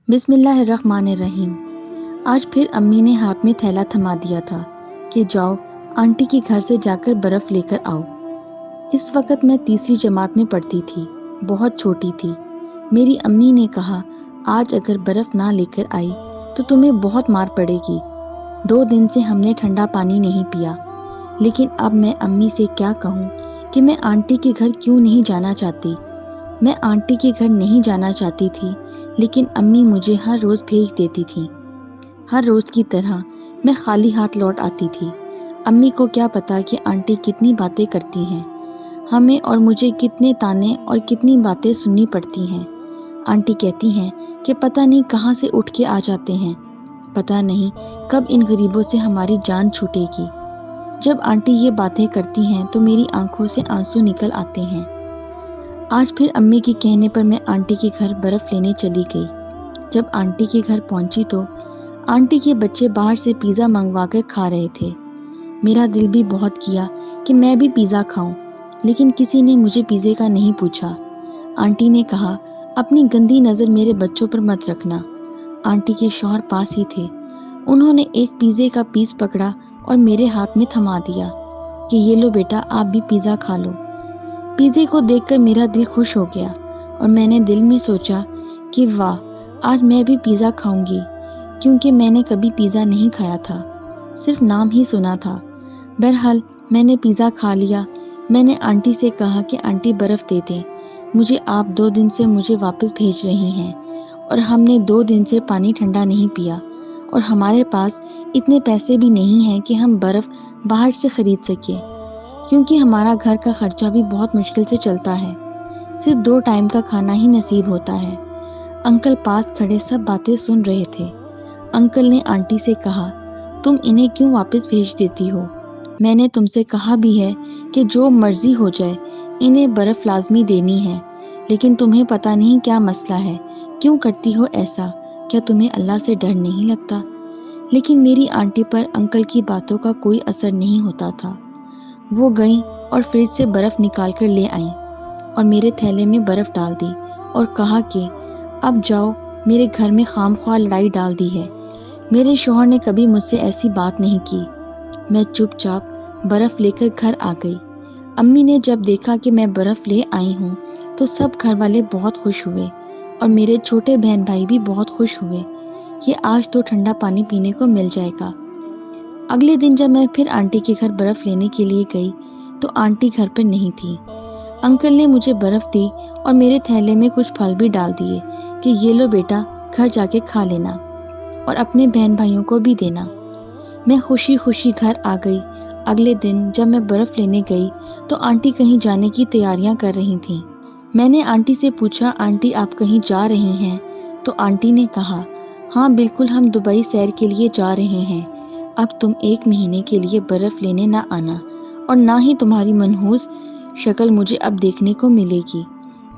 بسم اللہ الرحمن الرحیم۔ آج پھر امی نے ہاتھ میں تھیلا تھما دیا تھا کہ جاؤ آنٹی کے گھر سے جا کر برف لے کر آؤ۔ اس وقت میں تیسری جماعت میں پڑھتی تھی، بہت چھوٹی تھی۔ میری امی نے کہا آج اگر برف نہ لے کر آئی تو تمہیں بہت مار پڑے گی۔ 2 دن سے ہم نے ٹھنڈا پانی نہیں پیا۔ لیکن اب میں امی سے کیا کہوں کہ میں آنٹی کے گھر کیوں نہیں جانا چاہتی۔ میں آنٹی کے گھر نہیں جانا چاہتی تھی، لیکن امی مجھے ہر روز بھیج دیتی تھی۔ ہر روز کی طرح میں خالی ہاتھ لوٹ آتی تھی۔ امی کو کیا پتا کہ آنٹی کتنی باتیں کرتی ہیں، ہمیں اور مجھے کتنے تانے اور کتنی باتیں سننی پڑتی ہیں۔ آنٹی کہتی ہیں کہ پتہ نہیں کہاں سے اٹھ کے آ جاتے ہیں، پتہ نہیں کب ان غریبوں سے ہماری جان چھوٹے گی۔ جب آنٹی یہ باتیں کرتی ہیں تو میری آنکھوں سے آنسو نکل آتے ہیں۔ آج پھر امی کے کہنے پر میں آنٹی کے گھر برف لینے چلی گئی۔ جب آنٹی کے گھر پہنچی تو آنٹی کے بچے باہر سے پیزا منگوا کر کھا رہے تھے۔ میرا دل بھی بہت کیا کہ میں بھی پیزا کھاؤں، لیکن کسی نے مجھے پیزے کا نہیں پوچھا۔ آنٹی نے کہا اپنی گندی نظر میرے بچوں پر مت رکھنا۔ آنٹی کے شوہر پاس ہی تھے۔ انہوں نے ایک پیزے کا پیس پکڑا اور میرے ہاتھ میں تھما دیا کہ یہ لو بیٹا، آپ بھی پیزا کھا لو۔ پیزے کو دیکھ کر میرا دل خوش ہو گیا اور میں نے دل میں سوچا کہ واہ، آج میں بھی پیزا کھاؤں گی، کیونکہ میں نے کبھی پیزا نہیں کھایا تھا، صرف نام ہی سنا تھا۔ بہرحال میں نے پیزا کھا لیا۔ میں نے آنٹی سے کہا کہ آنٹی برف دے دیں، مجھے آپ 2 دن سے مجھے واپس بھیج رہی ہیں اور ہم نے 2 دن سے پانی ٹھنڈا نہیں پیا، اور ہمارے پاس اتنے پیسے بھی نہیں ہیں کہ ہم برف باہر سے خرید سکیں، کیونکہ ہمارا گھر کا خرچہ بھی بہت مشکل سے چلتا ہے، صرف 2 ٹائم کا کھانا ہی نصیب ہوتا ہے۔ انکل پاس کھڑے سب باتیں سن رہے تھے۔ انکل نے آنٹی سے کہا تم انہیں کیوں واپس بھیج دیتی ہو؟ میں نے تم سے کہا بھی ہے کہ جو مرضی ہو جائے انہیں برف لازمی دینی ہے، لیکن تمہیں پتہ نہیں کیا مسئلہ ہے، کیوں کرتی ہو ایسا؟ کیا تمہیں اللہ سے ڈر نہیں لگتا؟ لیکن میری آنٹی پر انکل کی باتوں کا کوئی اثر نہیں ہوتا تھا۔ وہ گئیں اور فریج سے برف نکال کر لے آئیں اور میرے تھیلے میں برف ڈال دی اور کہا کہ اب جاؤ، میرے گھر میں خام خواہ لڑائی ڈال دی ہے۔ میرے شوہر نے کبھی مجھ سے ایسی بات نہیں کی۔ میں چپ چاپ برف لے کر گھر آ گئی۔ امی نے جب دیکھا کہ میں برف لے آئی ہوں تو سب گھر والے بہت خوش ہوئے اور میرے چھوٹے بہن بھائی بھی بہت خوش ہوئے کہ آج تو ٹھنڈا پانی پینے کو مل جائے گا۔ اگلے دن جب میں پھر آنٹی کے گھر برف لینے کے لیے گئی تو آنٹی گھر پر نہیں تھی۔ انکل نے مجھے برف دی اور میرے تھیلے میں کچھ پھل بھی ڈال دیے کہ یہ لو بیٹا، گھر جا کے کھا لینا اور اپنے بہن بھائیوں کو بھی دینا۔ میں خوشی خوشی گھر آ گئی۔ اگلے دن جب میں برف لینے گئی تو آنٹی کہیں جانے کی تیاریاں کر رہی تھیں۔ میں نے آنٹی سے پوچھا آنٹی آپ کہیں جا رہی ہیں؟ تو آنٹی نے کہا ہاں بالکل، ہم دبئی سیر کے لیے جا رہے ہیں۔ اب تم 1 مہینے کے لیے برف لینے نہ آنا اور نہ ہی تمہاری منحوس شکل مجھے اب دیکھنے کو ملے گی۔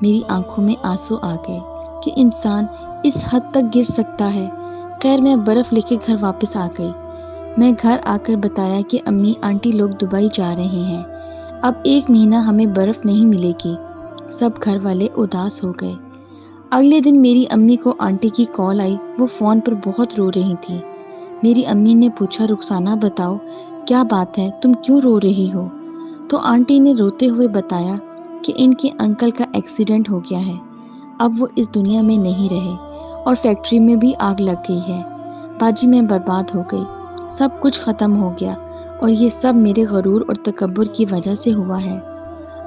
میری آنکھوں میں آنسو آ گئے کہ انسان اس حد تک گر سکتا ہے۔ خیر میں برف لے کے گھر واپس آ گئی۔ میں گھر آ کر بتایا کہ امی آنٹی لوگ دبئی جا رہے ہیں، اب 1 مہینہ ہمیں برف نہیں ملے گی۔ سب گھر والے اداس ہو گئے۔ اگلے دن میری امی کو آنٹی کی کال آئی، وہ فون پر بہت رو رہی تھی۔ میری امی نے پوچھا رخسانہ بتاؤ کیا بات ہے، تم کیوں رو رہی ہو؟ تو آنٹی نے روتے ہوئے بتایا کہ ان کے انکل کا ایکسیڈنٹ ہو گیا ہے، اب وہ اس دنیا میں نہیں رہے اور فیکٹری میں بھی آگ لگ گئی ہے۔ باجی میں برباد ہو گئی، سب کچھ ختم ہو گیا اور یہ سب میرے غرور اور تکبر کی وجہ سے ہوا ہے۔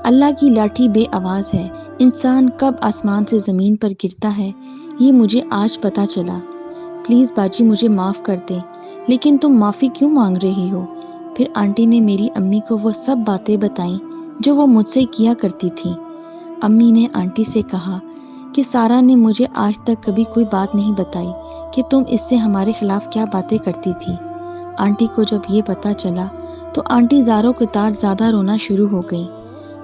اللہ کی لاٹھی بے آواز ہے، انسان کب آسمان سے زمین پر گرتا ہے یہ مجھے آج پتا چلا۔ پلیز باجی مجھے معاف کر دیں، لیکن تم معافی کیوں مانگ رہی ہو؟ پھر آنٹی نے میری امی کو وہ سب باتیں بتائیں جو وہ مجھ سے کیا کرتی تھی۔ امی نے آنٹی سے کہا کہ سارا نے مجھے آج تک کبھی کوئی بات نہیں بتائی کہ تم اس سے ہمارے خلاف کیا باتیں کرتی تھی۔ آنٹی کو جب یہ پتا چلا تو آنٹی زاروں قطار زیادہ رونا شروع ہو گئی۔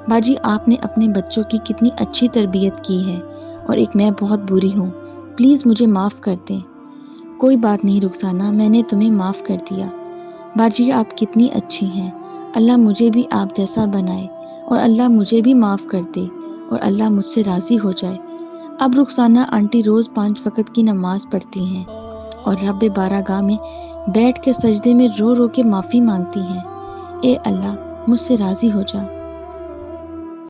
باجی آپ نے اپنے بچوں کی کتنی اچھی تربیت کی ہے اور ایک میں بہت بری ہوں، پلیز مجھے معاف کر دیں۔ کوئی بات نہیں رخسانہ، میں نے تمہیں معاف کر دیا۔ باجی آپ کتنی اچھی ہیں، اللہ مجھے بھی آپ جیسا بنائے اور اللہ مجھے بھی معاف کر دے اور اللہ مجھ سے راضی ہو جائے۔ اب رخسانہ آنٹی روز 5 وقت کی نماز پڑھتی ہیں اور رب بارگاہ میں بیٹھ کے سجدے میں رو رو کے معافی مانگتی ہیں، اے اللہ مجھ سے راضی ہو جا،